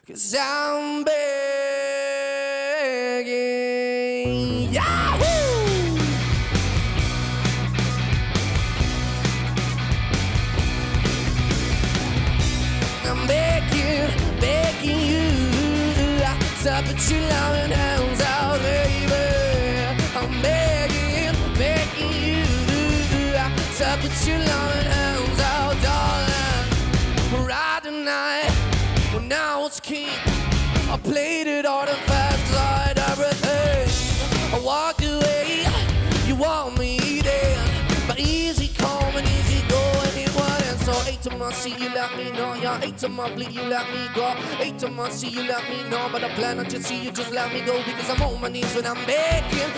'cause I'm begging. Yahoo! I'm begging, begging you to put your loving hands out, baby. I'm begging, begging you to put your loving hands out, darling. Right tonight, when I was king, I played it all the fast like everything. I walked away, you want me then, but easy come and easy go, and it wasn't so. 8 to my see you let me know, yeah. 8 to my bleed you let me go. 8 to my see you let me know, but I plan not to see you just let me go, because I'm on my knees when I'm begging.